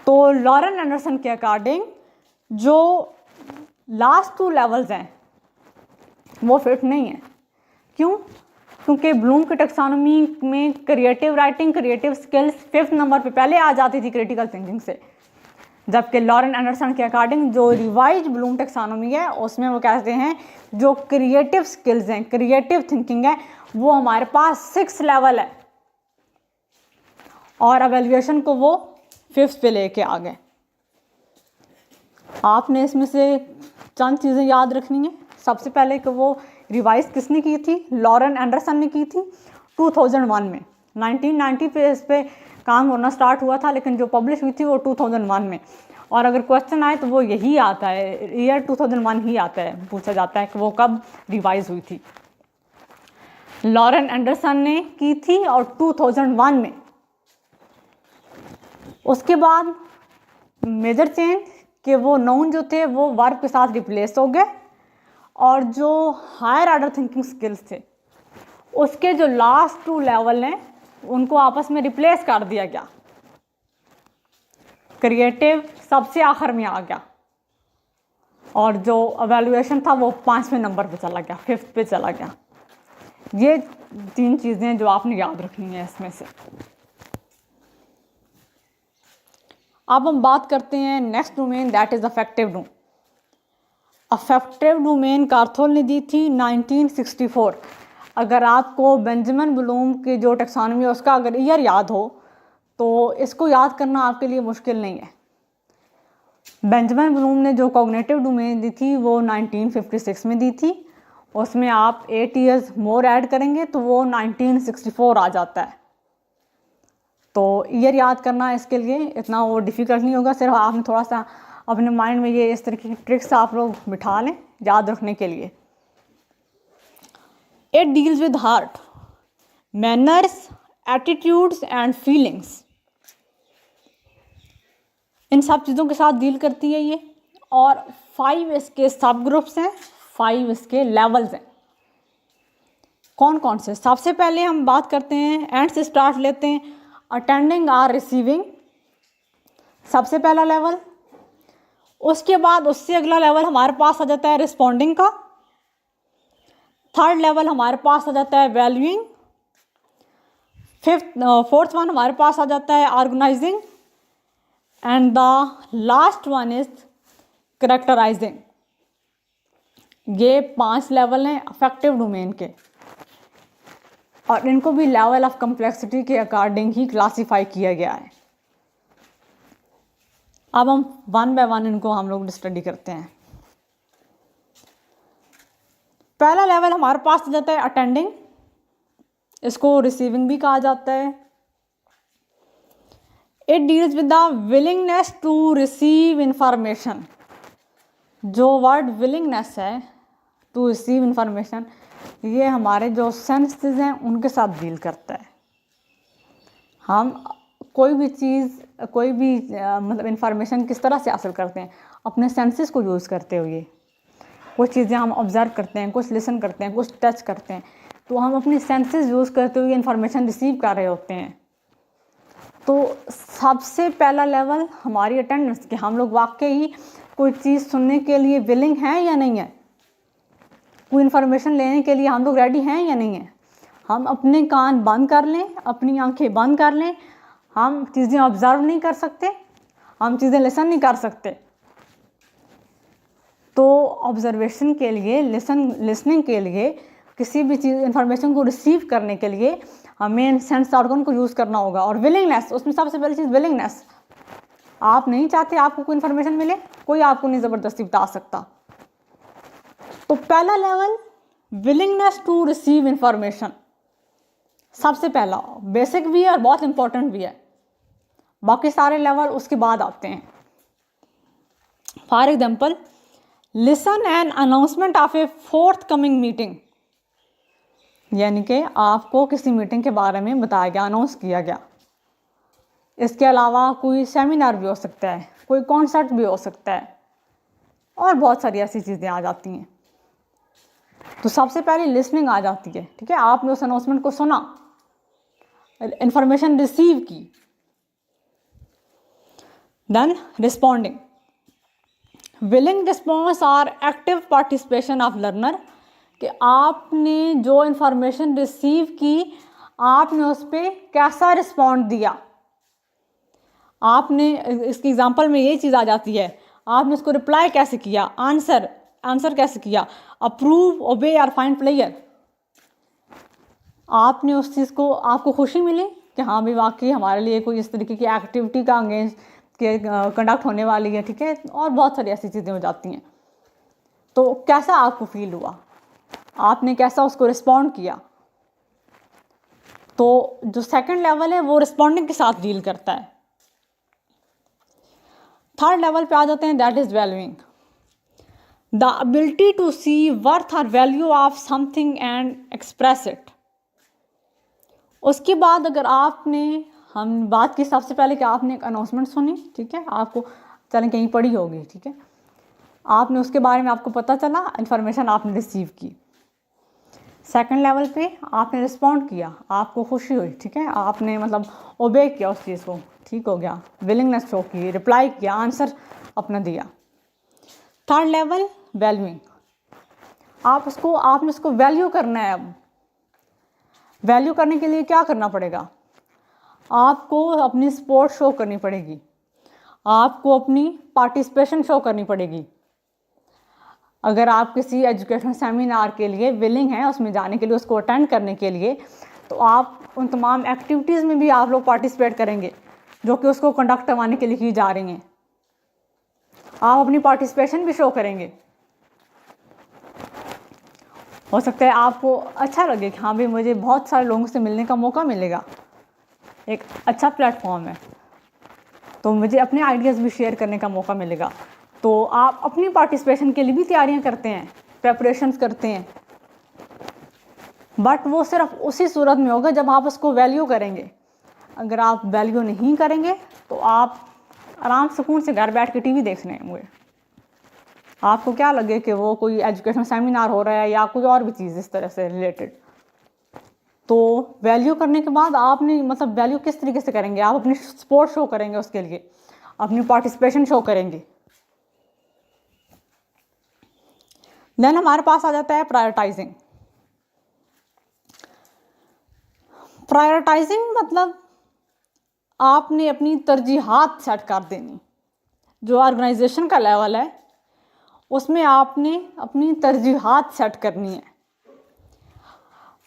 तो लॉरेन एंडरसन के अकॉर्डिंग जो लास्ट 2 लेवल्स हैं वो फिट नहीं है। क्यों? क्योंकि ब्लूम की टेक्सोनॉमी में creative writing, creative skills 5th number पे पहले आ जाती थी क्रिटिकल थिंकिंग से, जबकि लॉरेन एंडरसन के अकॉर्डिंग जो रिवाइज ब्लूम टेक्सोनॉमी है उसमें वो कहते हैं जो क्रिएटिव स्किल्स हैं, क्रिएटिव थिंकिंग है, वो हमारे पास 6 लेवल है, और एवेल्युएशन को वो 5th पे लेके आ गए। आपने इसमें से चंद चीज़ें याद रखनी है। सबसे पहले कि वो रिवाइज किसने की थी? लॉरेन एंडरसन ने की थी 2001 में। 1990 पे इस पर काम होना स्टार्ट हुआ था, लेकिन जो पब्लिश हुई थी वो 2001 में। और अगर क्वेश्चन आए तो वो यही आता है, ईयर 2001 ही आता है, पूछा जाता है कि वो कब रिवाइज हुई थी। लॉरेन एंडरसन ने की थी और 2001 में। उसके बाद मेजर चेंज कि वो नाउन जो थे वो वर्ब के साथ रिप्लेस हो गए, और जो हायर ऑर्डर थिंकिंग स्किल्स थे उसके जो लास्ट 2 लेवल हैं उनको आपस में रिप्लेस कर दिया गया। क्रिएटिव सबसे आखिर में आ गया, और जो एवेल्युएशन था वो 5वें नंबर पे चला गया, 5th पे चला गया। ये 3 चीज़ें जो आपने याद रखनी है इसमें से। अब हम बात करते हैं next domain, that is affective domain. Affective domain Krathwohl ने दी थी 1964। अगर आपको बेंजामिन ब्लूम की जो टेक्सोनॉमी है उसका अगर ईयर याद हो तो इसको याद करना आपके लिए मुश्किल नहीं है। बेंजामिन ब्लूम ने जो कॉग्निटिव डोमेन दी थी वो 1956 में दी थी। उसमें आप 8 ईयर्स मोर ऐड करेंगे तो वो 1964 आ जाता है। तो ईयर याद करना इसके लिए इतना वो डिफ़िकल्ट नहीं होगा, सिर्फ आपने थोड़ा सा अपने माइंड में ये इस तरह की ट्रिक्स आप लोग बिठा लें याद रखने के लिए। It deals with heart, manners, attitudes and feelings. इन सब चीज़ों के साथ डील करती है ये, और 5 इसके सब ग्रुप्स हैं, 5 इसके लेवल्स हैं। कौन कौन से? सबसे पहले हम बात करते हैं, एंड से स्टार्ट लेते हैं, अटेंडिंग और रिसीविंग, सबसे पहला लेवल। उसके बाद उससे अगला लेवल हमारे पास आ जाता है रिस्पॉन्डिंग का। 3rd लेवल हमारे पास आ जाता है वैल्यूइंग। 4th वन हमारे पास आ जाता है organising, and the last one is characterising. ये 5 लेवल हैं अफेक्टिव डोमेन के, और इनको भी लेवल ऑफ कम्प्लेक्सिटी के अकॉर्डिंग ही क्लासीफाई किया गया है। अब हम 1 बाय 1 इनको हम लोग स्टडी करते हैं। पहला लेवल हमारे पास आ जाता है अटेंडिंग, इसको रिसीविंग भी कहा जाता है। It deals with the willingness to receive information. जो वर्ड विलिंगनेस है टू रिसीव इंफॉर्मेशन, ये हमारे जो सेंसेस हैं उनके साथ डील करता है। हम कोई भी चीज़, कोई भी मतलब इंफॉर्मेशन किस तरह से हासिल करते हैं? अपने सेंसेस को यूज़ करते हुए। कुछ चीज़ें हम ऑब्ज़र्व करते हैं, कुछ लिसन करते हैं, कुछ टच करते हैं, तो हम अपनी सेंसेस यूज़ करते हुए इंफॉर्मेशन रिसीव कर रहे होते हैं। तो सबसे पहला लेवल हमारी अटेंडेंस के, हम लोग वाकई ही कोई चीज़ सुनने के लिए विलिंग हैं या नहीं है, कोई इन्फॉर्मेशन लेने के लिए हम लोग रेडी हैं या नहीं है। हम अपने कान बंद कर लें, अपनी आंखें बंद कर लें, हम चीज़ें ऑब्ज़र्व नहीं कर सकते, हम चीज़ें लिसन नहीं कर सकते। तो ऑब्जर्वेशन के लिए, लिसनिंग के लिए, किसी भी चीज़ इन्फॉर्मेशन को रिसीव करने के लिए हमें सेंस ऑर्गन को यूज़ करना होगा। और विलिंगनेस, उसमें सबसे पहली चीज़ विलिंगनेस। आप नहीं चाहते आपको कोई इन्फॉर्मेशन मिले, कोई आपको नहीं ज़बरदस्ती बता सकता। तो पहला level willingness to receive information, सबसे पहला बेसिक भी है और बहुत इंपॉर्टेंट भी है। बाकी सारे लेवल उसके बाद आते हैं। For example, listen and announcement of A fourth coming meeting, यानी कि आपको किसी मीटिंग के बारे में बताया गया, अनाउंस किया गया। इसके अलावा कोई सेमिनार भी हो सकता है, कोई कॉन्सर्ट भी हो सकता है, और बहुत सारी ऐसी चीज़ें आ जाती हैं। तो सबसे पहले लिसनिंग आ जाती है, ठीक है। आपने उस अनाउंसमेंट को सुना, इंफॉर्मेशन रिसीव की। Then responding, willing response or active participation of learner, कि आपने जो इंफॉर्मेशन रिसीव की, आपने उस पर कैसा रिस्पॉन्ड दिया। आपने, इसकी एग्जांपल में ये चीज़ आ जाती है, आपने उसको रिप्लाई कैसे किया, आंसर कैसे किया, अप्रूव, ओबे और फाइंड प्लेयर। आपने उस चीज़ को, आपको खुशी मिली कि हाँ भाई वाकई हमारे लिए कोई इस तरीके की एक्टिविटी का अगेंस्ट के कंडक्ट होने वाली है, ठीक है। और बहुत सारी ऐसी चीज़ें हो जाती हैं। तो कैसा आपको फील हुआ, आपने कैसा उसको रिस्पॉन्ड किया। तो जो सेकंड लेवल है वो रिस्पॉन्डिंग के साथ डील करता है। थर्ड लेवल पे आ जाते हैं, that is valuing, the ability to see worth और value of something and express it. उसके बाद अगर आपने, हम बात की सबसे पहले कि आपने एक अनाउंसमेंट सुनी, ठीक है, आपको चलें कहीं पढ़ी होगी, ठीक है, आपने उसके बारे में, आपको पता चला, इन्फॉर्मेशन आपने रिसीव की। सेकंड लेवल पे आपने रिस्पॉन्ड किया, आपको खुशी हुई, ठीक है, आपने मतलब ओबे किया उस चीज़ को, ठीक हो गया, विलिंगनेस शो की, रिप्लाई किया, आंसर अपना दिया। थर्ड लेवल वैल्यूइंग, आपने उसको वैल्यू करना है। अब वैल्यू करने के लिए क्या करना पड़ेगा, आपको अपनी सपोर्ट शो करनी पड़ेगी, आपको अपनी पार्टिसिपेशन शो करनी पड़ेगी। अगर आप किसी एजुकेशनल सेमिनार के लिए विलिंग हैं, उसमें जाने के लिए, उसको अटेंड करने के लिए, तो आप उन तमाम एक्टिविटीज़ में भी आप लोग पार्टिसिपेट करेंगे जो कि उसको कंडक्ट करवाने के लिए की जा रही हैं। आप अपनी पार्टिसिपेशन भी शो करेंगे। हो सकता है आपको अच्छा लगे कि हाँ भाई मुझे बहुत सारे लोगों से मिलने का मौका मिलेगा, एक अच्छा प्लेटफॉर्म है, तो मुझे अपने आइडियाज़ भी शेयर करने का मौका मिलेगा। तो आप अपनी पार्टिसिपेशन के लिए भी तैयारियां करते हैं, प्रेपरेशंस करते हैं, बट वो सिर्फ उसी सूरत में होगा जब आप उसको वैल्यू करेंगे। अगर आप वैल्यू नहीं करेंगे तो आप आराम सुकून से घर बैठ के टीवी देख रहे होंगे, आपको क्या लगे कि वो कोई एजुकेशनल सेमिनार हो रहा है या कोई और भी चीज़ इस तरह से रिलेटेड। तो वैल्यू करने के बाद आपने, मतलब वैल्यू किस तरीके से करेंगे, आप अपनी सपोर्ट शो करेंगे, उसके लिए अपनी पार्टिसिपेशन शो करेंगे। देन हमारे पास आ जाता है प्रायोरिटाइजिंग। प्रायोरिटाइजिंग मतलब आपने अपनी तरजीहात सेट कर देनी। जो ऑर्गेनाइजेशन का लेवल है उसमें आपने अपनी तरजीहात सेट करनी है।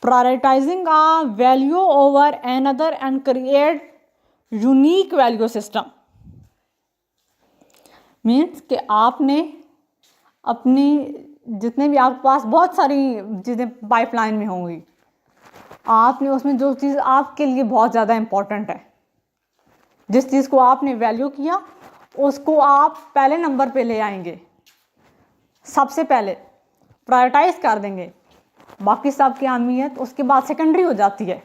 Prioritising a value over another and create unique value system, means कि आपने अपनी, जितने भी आपके पास बहुत सारी चीज़ें पाइपलाइन में होंगी, आपने उसमें जो चीज़ आपके लिए बहुत ज़्यादा इम्पॉर्टेंट है, जिस चीज़ को आपने वैल्यू किया, उसको आप पहले नंबर पे ले आएंगे, सबसे पहले प्रायोरिटाइज कर देंगे। बाकी सब की अहमियत उसके बाद सेकेंडरी हो जाती है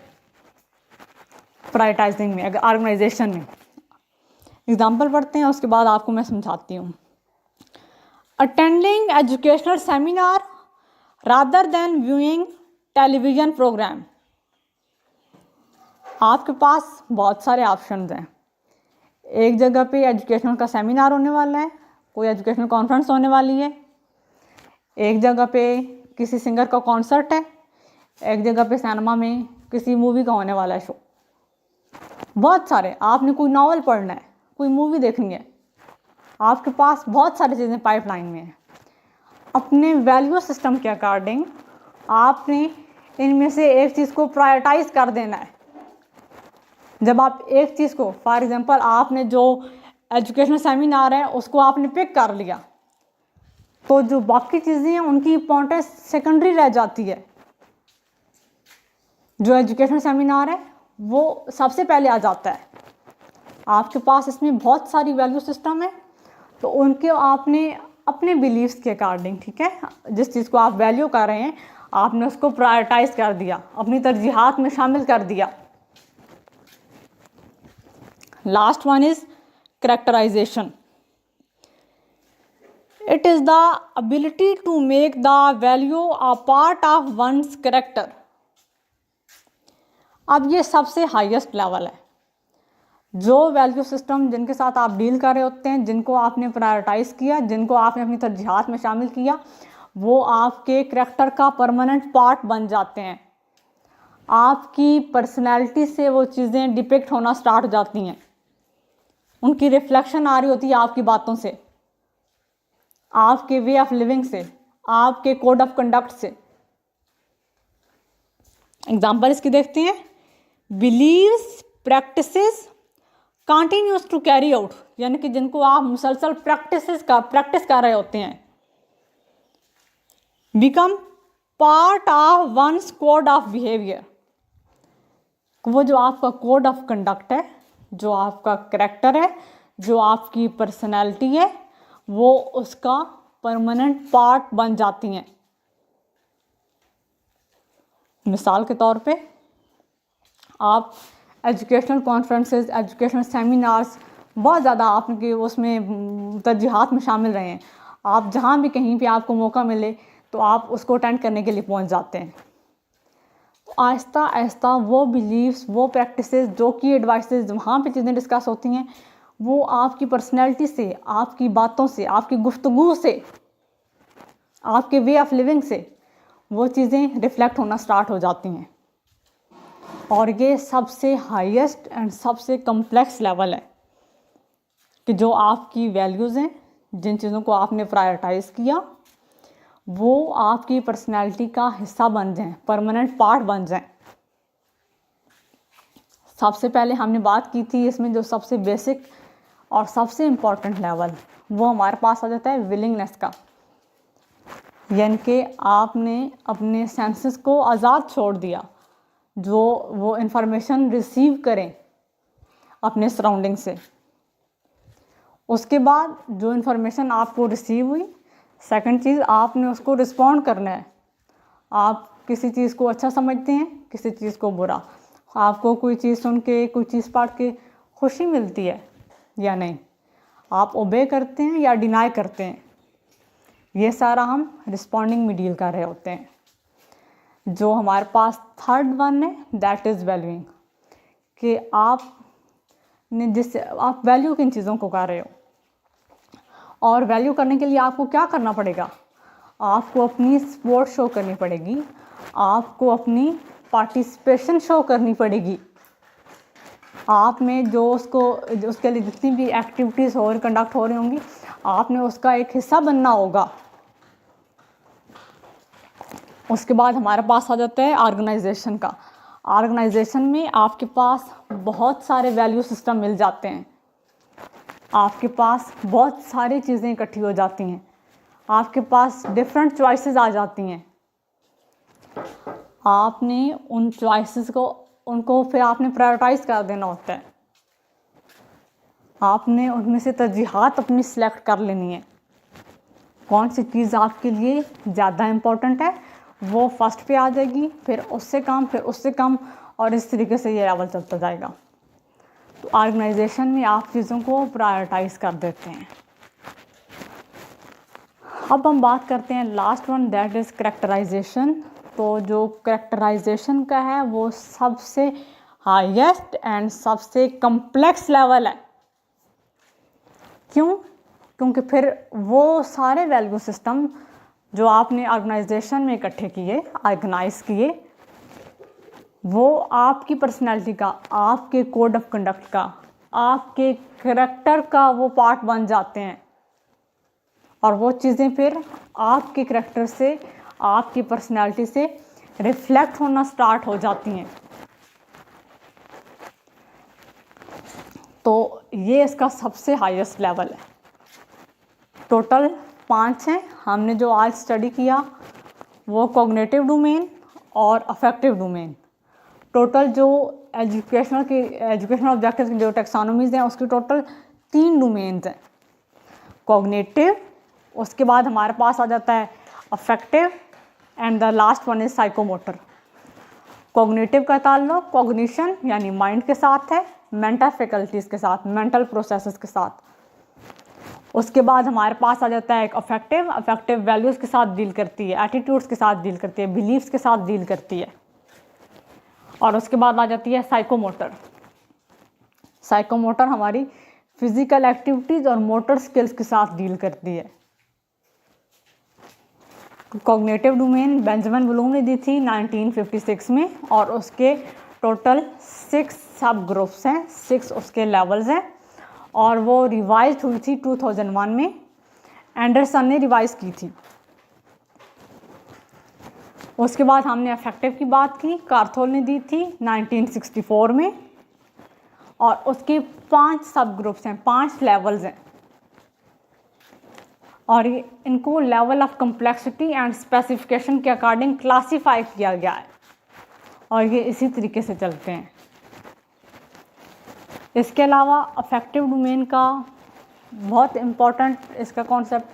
प्रायोरिटाइजिंग में, अगर ऑर्गेनाइजेशन में। एग्जाम्पल पढ़ते हैं, उसके बाद आपको मैं समझाती हूँ। Attending educational seminar rather than viewing television programme. आपके पास बहुत सारे ऑप्शंस हैं। एक जगह पे एजुकेशनल का सेमिनार होने वाला है, कोई एजुकेशनल कॉन्फ्रेंस होने वाली है, एक जगह पे किसी सिंगर का कॉन्सर्ट है, एक जगह पे सिनेमा में किसी मूवी का होने वाला है शो। बहुत सारे, आपने कोई नावल पढ़ना है, कोई मूवी देखनी है, आपके पास बहुत सारी चीज़ें पाइपलाइन में है। अपने वैल्यू सिस्टम के अकॉर्डिंग आपने इनमें से एक चीज़ को प्रायोरिटाइज कर देना है। जब आप एक चीज़ को, फॉर एग्जांपल आपने जो एजुकेशनल सेमिनार है उसको आपने पिक कर लिया, तो जो बाकी चीज़ें हैं उनकी इम्पोर्टेंस सेकेंडरी रह जाती है। जो एजुकेशनल सेमिनार है वो सबसे पहले आ जाता है। आपके पास इसमें बहुत सारी वैल्यू सिस्टम है, तो उनके आपने अपने बिलीव्स के अकॉर्डिंग, ठीक है, जिस चीज़ को आप वैल्यू कर रहे हैं आपने उसको प्रायोरिटाइज कर दिया, अपनी तरजीहात में शामिल कर दिया। Last one is characterisation. It is the ability to make the value a part of one's character. अब ये सबसे हाईएस्ट लेवल है। जो वैल्यू सिस्टम जिनके साथ आप डील कर रहे होते हैं, जिनको आपने प्रायोरिटाइज किया, जिनको आपने अपनी तरजीहात में शामिल किया, वो आपके करैक्टर का परमानेंट पार्ट बन जाते हैं। आपकी पर्सनैलिटी से वो चीज़ें डिपिक्ट होना स्टार्ट हो जाती हैं, उनकी रिफ्लेक्शन आ रही होती है आपकी बातों से, आपके वे ऑफ लिविंग से, आपके कोड ऑफ कंडक्ट से। एग्जाम्पल इसकी देखते हैं। Beliefs, practices continues to carry out, यानी कि जिनको आप मुसलसल प्रैक्टिस कर रहे होते हैं। Become part of one's code of behaviour, वो जो आपका कोड ऑफ कंडक्ट है, जो आपका करैक्टर है, जो आपकी पर्सनैलिटी है, वो उसका परमानेंट पार्ट बन जाती हैं। मिसाल के तौर पे आप एजुकेशनल कॉन्फ्रेंसेस, एजुकेशनल सेमिनार्स बहुत ज़्यादा आपके उसमें तरजीहात में शामिल रहे हैं। आप जहाँ भी कहीं पे आपको मौका मिले तो आप उसको अटेंड करने के लिए पहुँच जाते हैं। तो आहिस्ता आहिस्ता वो बिलीव्स, वो प्रैक्टिसेस, जो की एडवाइसेस वहाँ पे चीज़ें डिस्कस होती हैं, वो आपकी पर्सनैलिटी से, आपकी बातों से, आपकी गुफ्तगू से, आपके वे ऑफ लिविंग से वो चीज़ें रिफ्लेक्ट होना स्टार्ट हो जाती हैं। और ये सबसे हाईएस्ट एंड सबसे कम्प्लेक्स लेवल है कि जो आपकी वैल्यूज़ हैं, जिन चीज़ों को आपने प्रायोरिटाइज़ किया, वो आपकी पर्सनैलिटी का हिस्सा बन जाएं, परमानेंट पार्ट बन जाएं। सबसे पहले हमने बात की थी इसमें जो सबसे बेसिक और सबसे इम्पॉर्टेंट लेवल, वो हमारे पास आ जाता है विलिंगनेस का, यानी कि आपने अपने सेंसेस को आज़ाद छोड़ दिया, जो वो इन्फॉर्मेशन रिसीव करें अपने सराउंडिंग से। उसके बाद जो इन्फॉर्मेशन आपको रिसीव हुई, सेकंड चीज़ आपने उसको रिस्पॉन्ड करना है। आप किसी चीज़ को अच्छा समझते हैं, किसी चीज़ को बुरा। आपको कोई चीज़ सुन के, कोई चीज़ पढ़ के खुशी मिलती है या नहीं, आप ओबे करते हैं या डिनाई करते हैं, ये सारा हम रिस्पॉन्डिंग में डील कर रहे होते हैं। जो हमारे पास थर्ड वन है, दैट इज़ वैल्यूइंग, कि आपने जिससे आप वैल्यू किन चीज़ों को कर रहे हो। और वैल्यू करने के लिए आपको क्या करना पड़ेगा? आपको अपनी सपोर्ट शो करनी पड़ेगी, आपको अपनी पार्टिसिपेशन शो करनी पड़ेगी। आप में जो उसके लिए जितनी भी एक्टिविटीज़ हो रही, कंडक्ट हो रही होंगी, आपने उसका एक हिस्सा बनना होगा। उसके बाद हमारे पास आ जाता है ऑर्गेनाइजेशन का। ऑर्गेनाइजेशन में आपके पास बहुत सारे वैल्यू सिस्टम मिल जाते हैं, आपके पास बहुत सारी चीज़ें इकट्ठी हो जाती हैं, आपके पास डिफरेंट चॉइसेस आ जाती हैं। आपने उन चॉइसेस को, उनको फिर आपने प्रायोरिटाइज कर देना होता है। आपने उनमें से तरजीहात अपनी सिलेक्ट कर लेनी है। कौन सी चीज़ आपके लिए ज़्यादा इम्पोर्टेंट है वो फर्स्ट पे आ जाएगी, फिर उससे कम, फिर उससे कम, और इस तरीके से ये लेवल चलता जाएगा। तो ऑर्गेनाइजेशन में आप चीज़ों को प्रायोरिटाइज कर देते हैं। अब हम बात करते हैं last one, that is characterisation. तो जो कैरेक्टराइजेशन का है वो सबसे हाईएस्ट एंड सबसे कम्प्लेक्स लेवल है। क्यों? क्योंकि फिर वो सारे वैल्यू सिस्टम जो आपने ऑर्गेनाइजेशन में इकट्ठे किए, ऑर्गेनाइज किए, वो आपकी पर्सनैलिटी का, आपके कोड ऑफ कंडक्ट का, आपके करैक्टर का वो पार्ट बन जाते हैं। और वो चीज़ें फिर आपके करैक्टर से, आपकी पर्सनैलिटी से रिफ्लेक्ट होना स्टार्ट हो जाती हैं। तो ये इसका सबसे हाईएस्ट लेवल है। टोटल 5 हैं। हमने जो आज स्टडी किया वो कॉग्निटिव डोमेन और अफेक्टिव डोमेन। टोटल जो एजुकेशनल ऑब्जेक्टिव्स की जो टेक्सोनोमीज हैं उसकी टोटल 3 डोमेन्स हैं। कॉग्निटिव, उसके बाद हमारे पास आ जाता है affective and the last one is psychomotor. Cognitive का ताल्लुक कॉग्निशन यानी माइंड के साथ है, मेंटल फैकल्टीज़ के साथ, मेंटल प्रोसेसेस के साथ। उसके बाद हमारे पास आ जाता है एक अफेक्टिव। अफेक्टिव वैल्यूज़ के साथ डील करती है, एटीट्यूड्स के साथ डील करती है, बिलीव्स के साथ डील करती है। और उसके बाद आ जाती है साइकोमोटर। साइकोमोटर हमारी फिजिकल एक्टिविटीज़ और मोटर स्किल्स के साथ डील करती है। कॉग्निटिव डोमेन बेंजामिन ब्लूम ने दी थी 1956 में, और उसके टोटल 6 सब ग्रुप्स हैं, 6 उसके लेवल्स हैं, और वो रिवाइज हुई थी 2001 में। एंडरसन ने रिवाइज की थी। उसके बाद हमने अफेक्टिव की बात की, कार्थोल ने दी थी 1964 में, और उसके 5 सब ग्रुप्स हैं, 5 लेवल्स हैं, और ये इनको level of complexity and specification के अकॉर्डिंग क्लासीफाई किया गया है, और ये इसी तरीके से चलते हैं। इसके अलावा अफेक्टिव डोमेन का बहुत इम्पोर्टेंट इसका कॉन्सेप्ट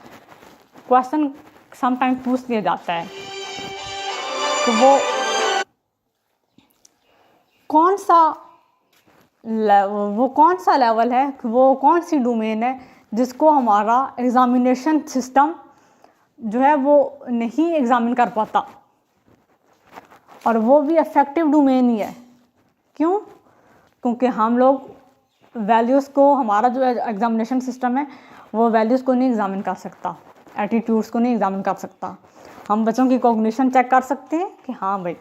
क्वेश्चन समटाइम पूछ लिया जाता है, तो वो कौन सा लेवल है, वो कौन सी डोमेन है जिसको हमारा एग्ज़ामिनेशन सिस्टम जो है वो नहीं एग्ज़ामिन कर पाता, और वो भी अफेक्टिव डोमेन ही है। क्यों? क्योंकि हम लोग वैल्यूज़ को, हमारा जो एग्ज़ामिनेशन सिस्टम है वो वैल्यूज़ को नहीं एग्ज़ामिन कर सकता, एटीट्यूड्स को नहीं एग्ज़ामिन कर सकता। हम बच्चों की कॉग्निशन चेक कर सकते हैं कि हाँ भाई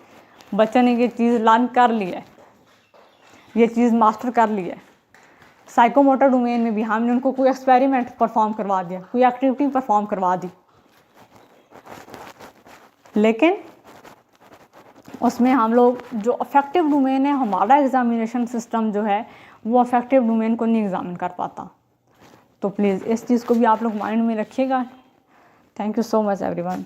बच्चे ने ये चीज़ लर्न कर ली है, ये चीज़ मास्टर कर ली है। साइकोमोटर डोमेन में भी हमने उनको कोई एक्सपेरिमेंट परफॉर्म करवा दिया, कोई एक्टिविटी परफॉर्म करवा दी, लेकिन उसमें हम लोग जो अफेक्टिव डोमेन है, हमारा एग्ज़ामिनेशन सिस्टम जो है वो अफेक्टिव डोमेन को नहीं एग्ज़ामिन कर पाता। तो प्लीज़ इस चीज़ को भी आप लोग माइंड में रखिएगा। Thank you so much everyone.